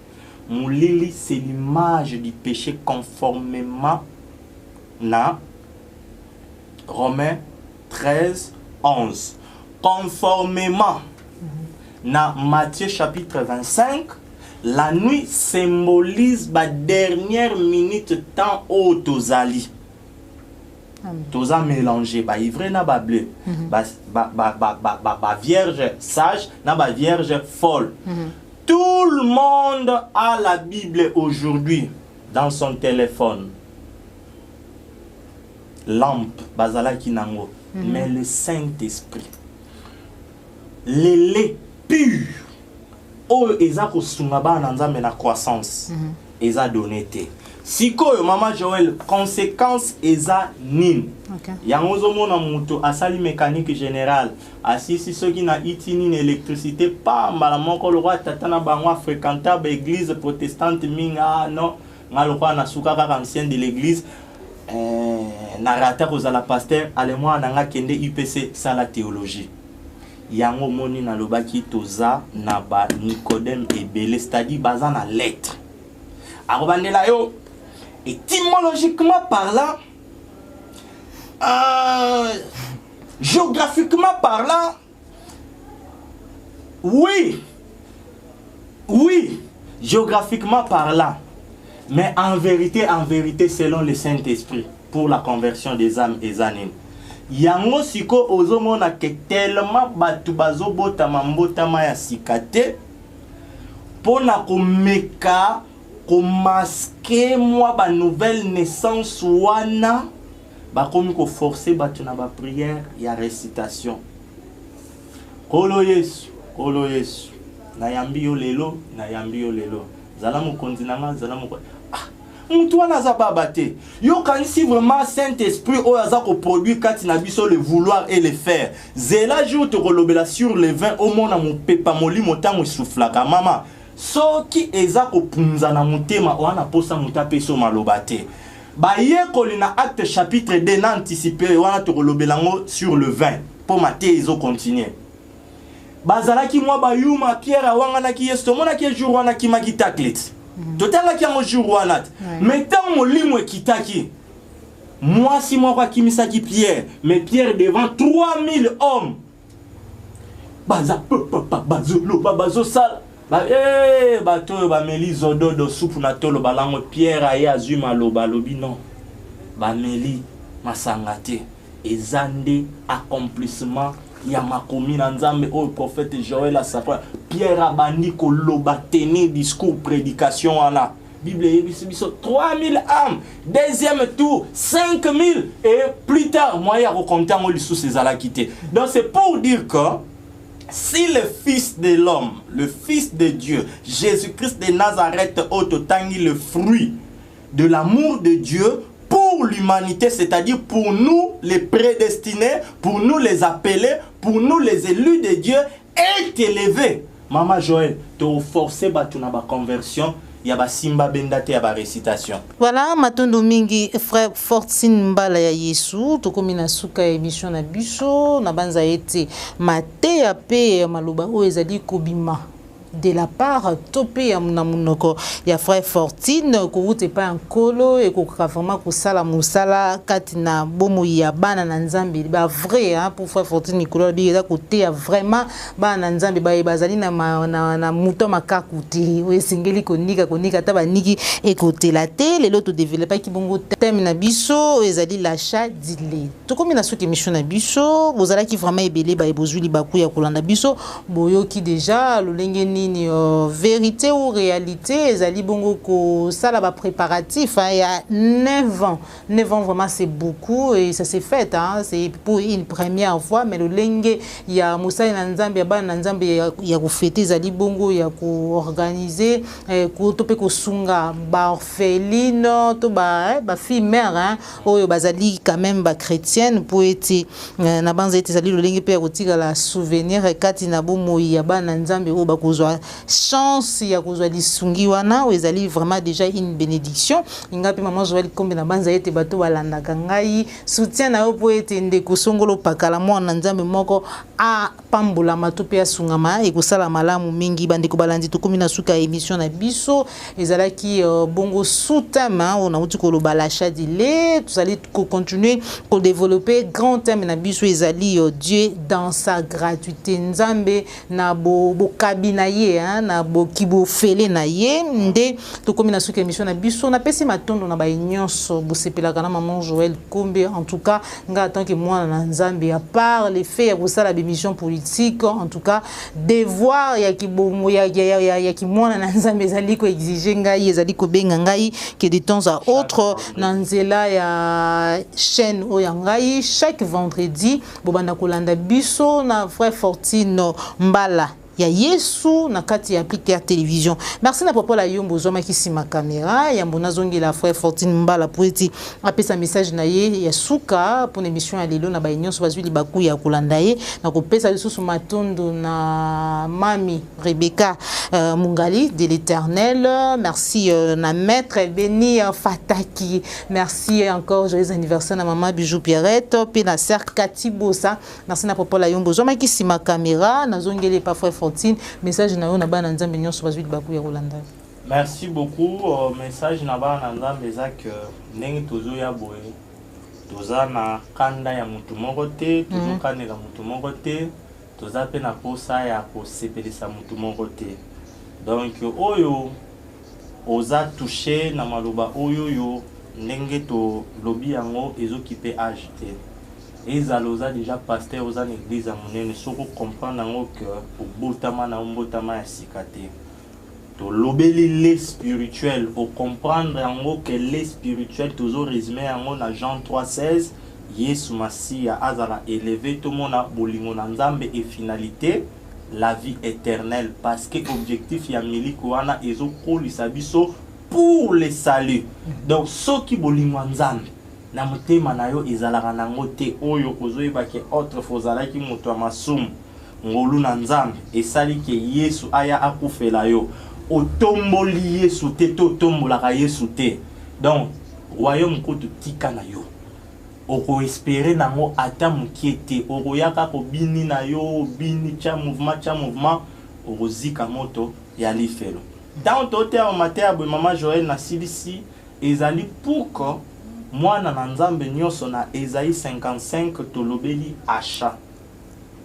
Mulili c'est l'image du péché conformément na Romains 13:11. Conformément na Matthieu chapitre 25, la nuit symbolise la dernière minute temps au tozali. Toza mélangé, ba ivre na ba bleu, ba vierge sage na ba vierge folle. Tout le monde a la Bible aujourd'hui dans son téléphone. Lampe, bazala kinango. mais le Saint-Esprit. Le lait pur. Oh, eza ko sungaba na nzambe na croissance. Eza donné te. Sikoyo Mama Joël, conséquence eza nin. Yango zomona muto asali mécanique générale. Asisi soki na itini électricité pa mbala moko le roi tatana bangwa fréquentable église protestante minga non ngalokwa na suka kaka ancien de l'église narrateur kozala pasteur allemand nanga kende UPC sala théologie. Yango moni na lobaki toza na ba Nicodème ebele, c'est-à-dire baza na lettre. Arobandela yo étymologiquement parlant, géographiquement parlant, oui, géographiquement parlant, mais en vérité, selon le Saint-Esprit, pour la conversion des âmes et années. Yango siko ozomona ke tellement batu bazobota mambotama ya sikate pona komeka masquer moi ba nouvelle naissance wana ba komi ko forcer batu na ba prière ya récitation. Kolo Yesu na yambi yo lelo zala mokonzi nanga zala moko mutu wana za baba te yo kanisi vraiment Saint-Esprit o aza ko produire kati na biso le vouloir et le faire zela jour te kolobela sur le vin au mona mo pepa molimo tango soufflaka mama soki eza kopunza na mutema wana posa mutape so maloba te ba yekoli na acte chapitre 2 na anticiper wana to kolobelango sur le vin po maté ezo continuer bazalaki mwa bayuma Pierre awanga ki yesto mona ki jour wana ki makitaklet totanga ki mo jour wana mais tant molimo ekitaki moi si moi kwa kimisaki Pierre mais Pierre devant 3000 hommes baza bazolo bazo sala bato ba meli zododo soupe na tolo balango Pierre aye azuma lobi non ba meli masangate ezande accomplissement ya makomi na nzambe au prophète Joël a sapra Pierre abandi ko loba tenir discours prédication wana Bible yebiso 3000 âmes deuxième tour 5000 et plus tard moi ya reconter ngo lisou ces ala quitté donc c'est pour dire que si le Fils de l'homme, le Fils de Dieu, Jésus-Christ de Nazareth, ototangi le fruit de l'amour de Dieu pour l'humanité, c'est-à-dire pour nous les prédestinés, pour nous les appelés, pour nous les élus de Dieu, est élevé. Maman Joël, te forcer batuna ba conversion. Yaba simba bendate yaba récitation. Voilà, matondo mingi frère Fortine Mbala ya Yesu, tokomi na suka émission na biso, na banza ete mate ya pe maloba o ezali kobima. De la part topé ya munoko ya frère Fortine ko ute pa nkolo et ko vraiment ko sala musala katina bomo ya bana na nzambe ba vrai hein pour frère Fortine Nicolas bi eza côté ya vraiment bana na nzambe ba bazali na muto makakuti we singeli konika ta baniki et côté la télé l'autre développer ki bongo thème na biso ezali l'achat d'ilé to komi na soki mission na biso bozala ki vraiment ebele ba ebozuli baku ya kolanda biso boyoki déjà lolengeni vérité ou réalité ezali bongo ko sala ba préparatif il y a 9 ans vraiment c'est beaucoup et ça s'est fait hein c'est pour une première fois mais le lenge ya Moussa na Nzambe ya bana Nzambe ya ko fêter ezali bongo ya ko organiser ko topé ko sunga ba orpheline to ba fille mère hein oyo bazali quand même ba chrétienne pour être na banza ezali le lenge pe ko tika la souvenir kati na bomo ya bana Nzambe o ba kozwa chance ya kozwa lisungi wana ezali vraiment déjà une bénédiction ingapi maman Joël kombe na banza ete bato balandaka ngai soutien na yo po ete ndeko songolo pakala mwana Nzambe moko a pambola matope ya sungama e kosala malamu mingi bandeko balandi tokomi na suka émission na biso ezalaki bongo sous-thème on a uti ko loba l'achat d'ilé tozali ko continuer ko développer grand thème na biso ezali Dieu dans sa gratuité Nzambe na bo kabina ye na bokibo fele na ye nde tokomi na suki émission na biso na pesi matondo na ba nyonso bosepelaka na maman Joël Kombe. En tout cas nga tant que moi na Nzambe à part les faits ya kosala bémission politique, en tout cas devoir ya kibomo ya ki mwana na Nzambe ezali ko exiger ngai ezali ko benga ngai que de temps à autre na nzela ya chaîne oyangai chaque vendredi bobanda kolanda biso na frère Fortine Mbala ya Yesu na kati ya Appliquer Télévision. Merci na papa la yombo zoma ki sima caméra ya mbona zongi la frère Fortine Mbala pour eti apesa message na ye ya suka pour émission ya lelo na ba nyonso bazwi libaku ya kolanda ye na kopesa lisusu matondo na mami Rebecca Mungali de l'Éternel. Merci na maître Béni Fataki. Merci encore, joyeux anniversaire na maman Bijou Pierrette puis na sœur Cathy Bossa. Merci na papa la yombo zoma ki sima caméra na zongeli pa frère message na yo na bana Nzambe nyonso bazwi baku ya Rolanda. Merci beaucoup. Message na bana Nzambe ezak ndenge tozo ya boye toza na kanda ya mutu moko te tozo kanela mutu moko te toza pe na posa ya kosepelisa mutu moko te. Donc oyo oza touché na maloba oyo yo ndenge to lobi yango ezokipe age te. Ezaloza déjà pasteur aux églises à monene soko comprendre que au botama na mbotama ya sikate to lobeli les spirituel au comprendre que les spirituels toujours résumé en na Jean 3:16 Yesu Masia azala élevé tout monde a bolingo na Nzambe et finalité la vie éternelle parce que objectif ya miliko wana ezo kolisa biso pour le salut. Donc ceux qui bolingo Nzambe na mutema na yo ezalaka nango te oyo kozoyeba ke autre fozalaki moto ya masumu ngolu na Nzambe esali ke Yesu aya akufela yo otomboli Yesu te to tombolaka Yesu te. Donc royaume kutu tika na yo oko espérer nango ata mukie te okoyaka ko bini na yo bini cha mouvement okozika moto ya lifelo. Dans tote ya matin ya maman Joël na silisi ezali pour que mwana na Nzambe nyonso na Esaïe 55 tolobeli achat.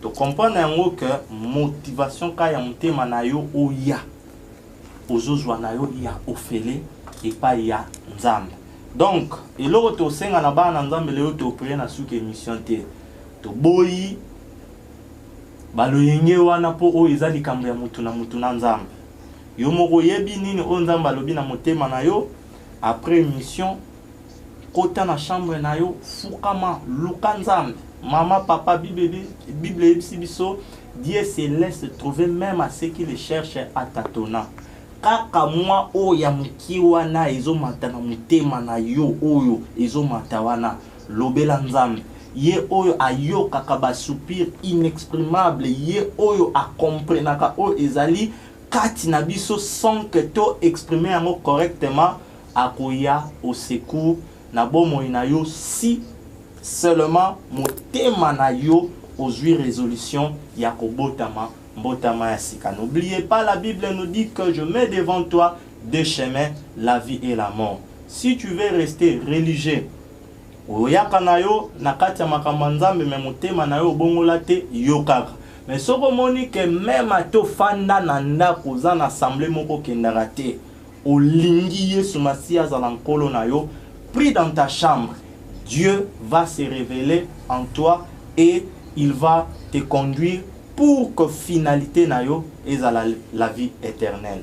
To comprendre yango que motivation ka ya mutema na yo oya ozozwa na yo ya ofele epa ya Nzambe. Donc eloko to senga na bana Nzambe leo to prier na suki émission te to boyi baloyenge wana po o ezali kambo ya mutu na Nzambe. Yo moko yebi nini o Nzambe alobi na mutema na yo après émission kota na chambre na yo fukama luka Nzambe mama papa Bible biso Dieu se laisse trouver même à ceux qui le cherchent à tâtonnant. Kaka mwa o ya mukiwa na ezomata na mutema na yo oyo ezomata wana lobela Nzambe ye oyo ayoka ka soupir inexprimable ye oyo a comprenaka o ezali kati na biso sans que to exprimer yango correctement akoya au secours na bomo na yo si seulement motema na yo ozui résolution ya kobotama mbotama ya sika. N'oubliez pas, la Bible nous dit que je mets devant toi deux chemins, la vie et la mort. Si tu veux rester religieux oyaka na yo na kati ya makambo Nzambe me motema na yo bongola te yokaka. Mais soko moni que même ato fanda na ndako za na assemblée moko kendaka te olingi Yesu Masia za nkolo na yo, pris dans ta chambre, Dieu va se révéler en toi et il va te conduire pour que finalité na yo est la vie éternelle.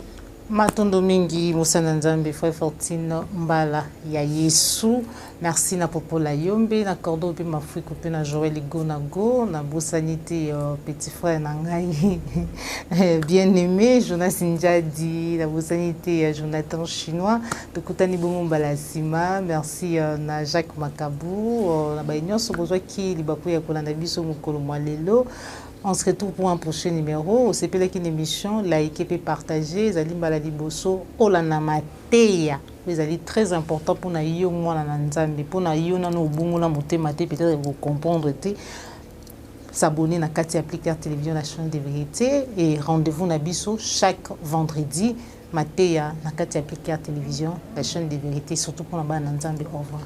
Matondo mingi Musana Nzambe frère Fortine Mbala ya Yesu. Merci na popola yombe na cordo pe mafriko pe na Joël Gonago na bosanité petit frère na ngai bien aimé Jonas Njadi la bosanité Jonathan Chinois de Kotani Bomo Mbala Sima. Merci na Jacques Makabou na ba nyonso bozwa ki libaku ya kolanda biso mukolo mwalelo. On se retrouve pour un prochain numéro. C'est une émission, likez et partagez. Zali Mbala Liboso, Olana Mateya. Vous allez très important pour na yo mwana na Nzambe, pour na yo na no bungu na motema te, peut-être vous comprendre te. S'abonner na Kati Appliquer Télévision, la chaîne de vérité, et rendez-vous na biso chaque vendredi Mateya na Kati Appliquer Télévision, la chaîne de vérité, surtout pour la bande Nzambe. Au revoir.